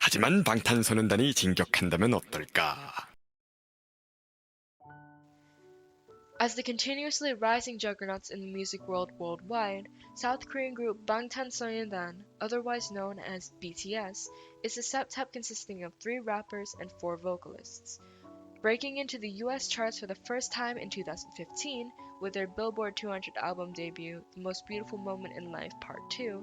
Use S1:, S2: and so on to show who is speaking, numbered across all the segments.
S1: 하지만 방탄소년단이 진격한다면 어떨까?
S2: As the continuously rising juggernauts in the music world worldwide, South Korean group Bangtanso년dan, otherwise known as BTS, is a septet consisting of 3 rappers and 4 vocalists. Breaking into the US charts for the first time in 2015 with their Billboard 200 album debut, The Most Beautiful Moment in Life Part 2,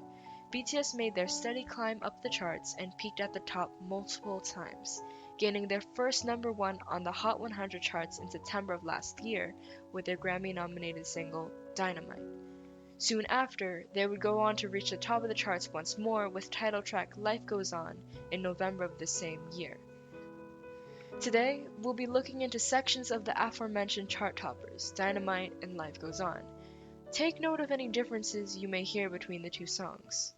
S2: BTS made their steady climb up the charts and peaked at the top multiple times, gaining their first number 1 on the Hot 100 charts in September of last year with their Grammy-nominated single Dynamite. Soon after, they would go on to reach the top of the charts once more with title track Life Goes On in November of the same year. Today, we'll be looking into sections of the aforementioned chart toppers, Dynamite and Life Goes On. Take note of any differences you may hear between the 2 songs.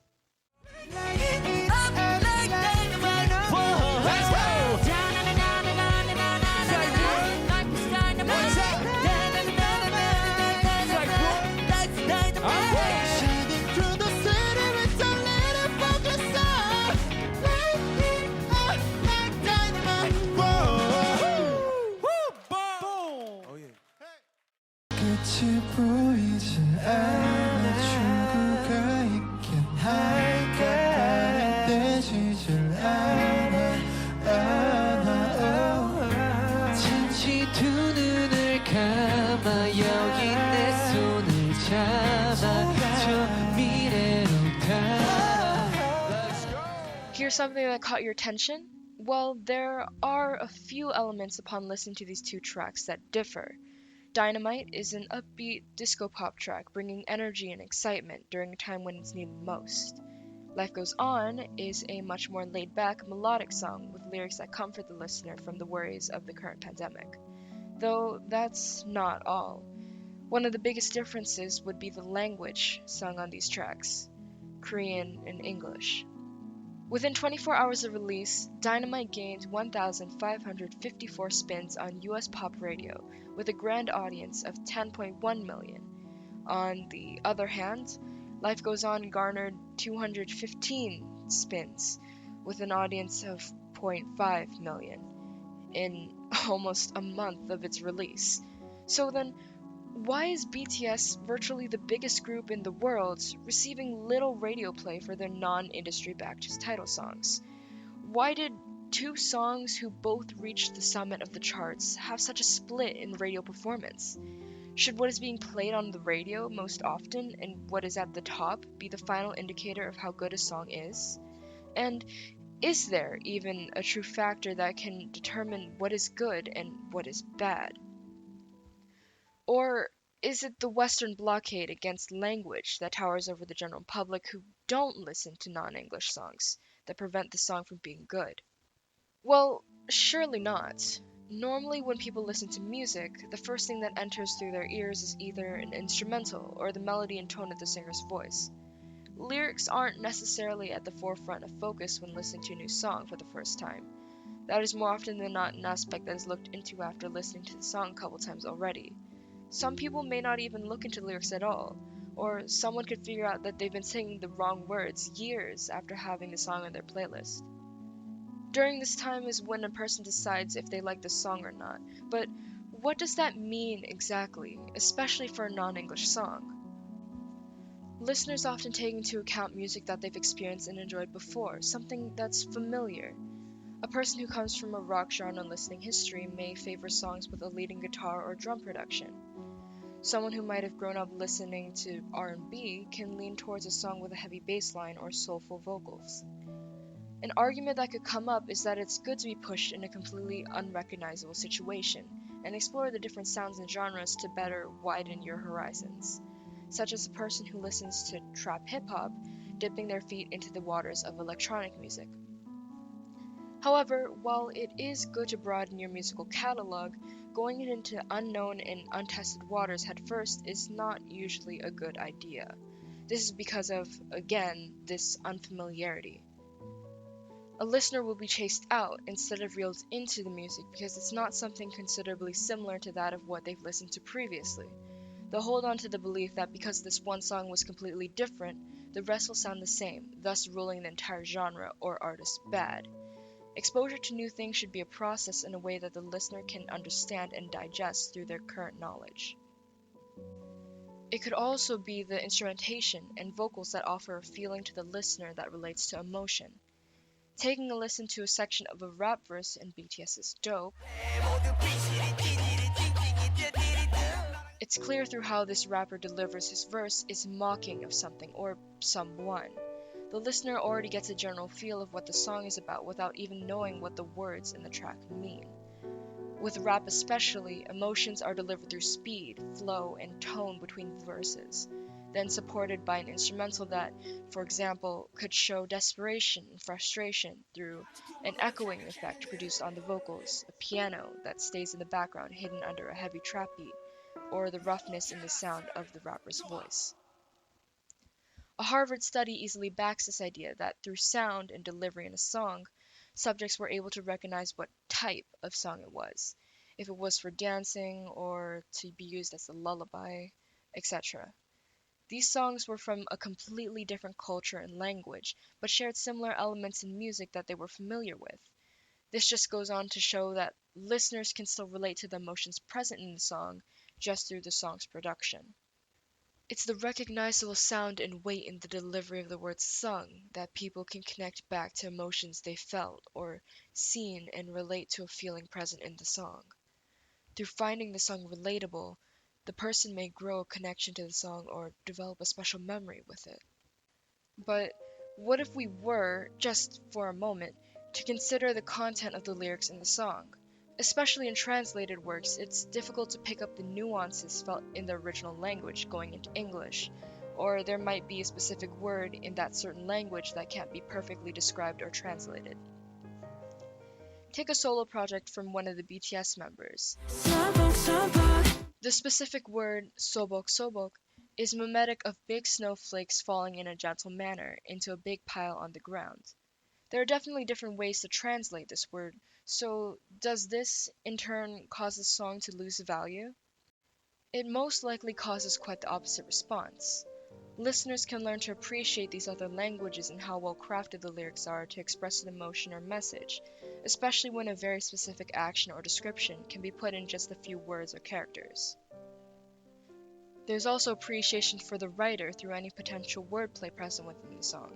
S3: 끝이 보이지 않아 출구가 있긴 할까 떼지질 않아 잠시 두 눈을 감아 여기 내 손을 잡아 저 미래로 가
S2: Here's something that caught your attention? Well, there are a few elements upon listening to these 2 tracks that differ. Dynamite is an upbeat disco pop track bringing energy and excitement during a time when it's needed most. Life Goes On is a much more laid-back, melodic song with lyrics that comfort the listener from the worries of the current pandemic. Though that's not all. One of the biggest differences would be the language sung on these tracks, Korean and English. Within 24 hours of release, Dynamite gained 1,554 spins on US pop radio, with a grand audience of 10.1 million. On the other hand, Life Goes On garnered 215 spins, with an audience of 0.5 million, in almost a month of its release. So then, why is BTS virtually the biggest group in the world receiving little radio play for their non-industry backed title songs? Why did 2 songs who both reached the summit of the charts have such a split in radio performance? Should what is being played on the radio most often and what is at the top be the final indicator of how good a song is? And is there even a true factor that can determine what is good and what is bad? Or is it the Western blockade against language that towers over the general public who don't listen to non-English songs that prevent the song from being good? Well, surely not. Normally, when people listen to music, the first thing that enters through their ears is either an instrumental or the melody and tone of the singer's voice. Lyrics aren't necessarily at the forefront of focus when listening to a new song for the first time. That is more often than not an aspect that is looked into after listening to the song a couple times already. Some people may not even look into lyrics at all, or someone could figure out that they've been singing the wrong words years after having the song on their playlist. During this time is when a person decides if they like the song or not, but what does that mean exactly, especially for a non-English song? Listeners often take into account music that they've experienced and enjoyed before, something that's familiar. A person who comes from a rock genre listening history may favor songs with a leading guitar or drum production. Someone who might have grown up listening to R&B can lean towards a song with a heavy bass line or soulful vocals. An argument that could come up is that it's good to be pushed in a completely unrecognizable situation and explore the different sounds and genres to better widen your horizons, such as a person who listens to trap hip-hop dipping their feet into the waters of electronic music. However, while it is good to broaden your musical catalog, going into unknown and untested waters head first is not usually a good idea. This is because of, again, this unfamiliarity. A listener will be chased out instead of reeled into the music because it's not something considerably similar to that of what they've listened to previously. They'll hold on to the belief that because this one song was completely different, the rest will sound the same, thus ruling the entire genre or artist bad. Exposure to new things should be a process in a way that the listener can understand and digest through their current knowledge. It could also be the instrumentation and vocals that offer a feeling to the listener that relates to emotion. Taking a listen to a section of a rap verse in BTS's Dope, it's clear through how this rapper delivers his verse is mocking of something or someone. The listener already gets a general feel of what the song is about without even knowing what the words in the track mean. With rap especially, emotions are delivered through speed, flow, and tone between verses, then supported by an instrumental that, for example, could show desperation and frustration through an echoing effect produced on the vocals, a piano that stays in the background hidden under a heavy trap beat, or the roughness in the sound of the rapper's voice. A Harvard study easily backs this idea that through sound and delivery in a song, subjects were able to recognize what type of song it was, if it was for dancing or to be used as a lullaby, etc. These songs were from a completely different culture and language, but shared similar elements in music that they were familiar with. This just goes on to show that listeners can still relate to the emotions present in the song just through the song's production. It's the recognizable sound and weight in the delivery of the words sung that people can connect back to emotions they felt or seen and relate to a feeling present in the song. Through finding the song relatable, the person may grow a connection to the song or develop a special memory with it. But what if we were, just for a moment, to consider the content of the lyrics in the song? Especially in translated works, it's difficult to pick up the nuances felt in the original language going into English, or there might be a specific word in that certain language that can't be perfectly described or translated. Take a solo project from one of the BTS members. The specific word sobok sobok is mimetic of big snowflakes falling in a gentle manner into a big pile on the ground. There are definitely different ways to translate this word, so does this in turn cause the song to lose value? It most likely causes quite the opposite response. Listeners can learn to appreciate these other languages and how well crafted the lyrics are to express an emotion or message, especially when a very specific action or description can be put in just a few words or characters. There's also appreciation for the writer through any potential wordplay present within the song,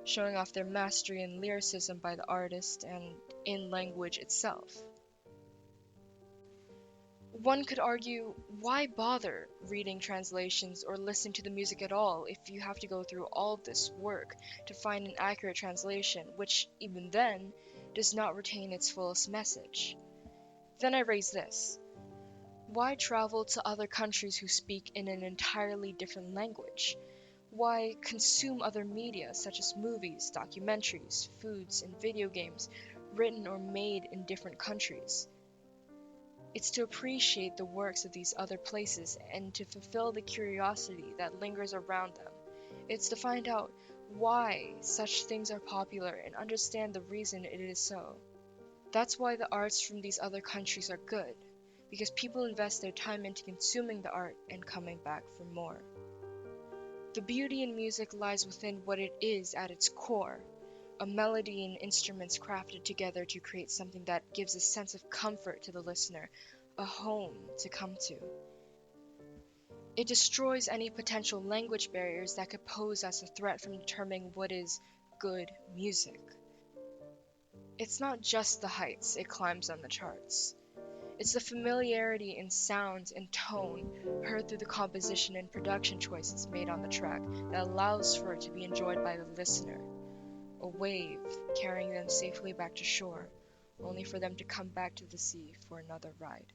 S2: showing off their mastery and lyricism by the artist and in language itself. One could argue, why bother reading translations or listening to the music at all if you have to go through all this work to find an accurate translation, which, even then, does not retain its fullest message? Then I raise this. Why travel to other countries who speak in an entirely different language? Why consume other media such as movies, documentaries, foods, and video games written or made in different countries? It's to appreciate the works of these other places and to fulfill the curiosity that lingers around them. It's to find out why such things are popular and understand the reason it is so. That's why the arts from these other countries are good, because people invest their time into consuming the art and coming back for more. The beauty in music lies within what it is at its core, a melody and instruments crafted together to create something that gives a sense of comfort to the listener, a home to come to. It destroys any potential language barriers that could pose as a threat from determining what is good music. It's not just the heights it climbs on the charts. It's the familiarity in sound and tone heard through the composition and production choices made on the track that allows for it to be enjoyed by the listener. A wave carrying them safely back to shore, only for them to come back to the sea for another ride.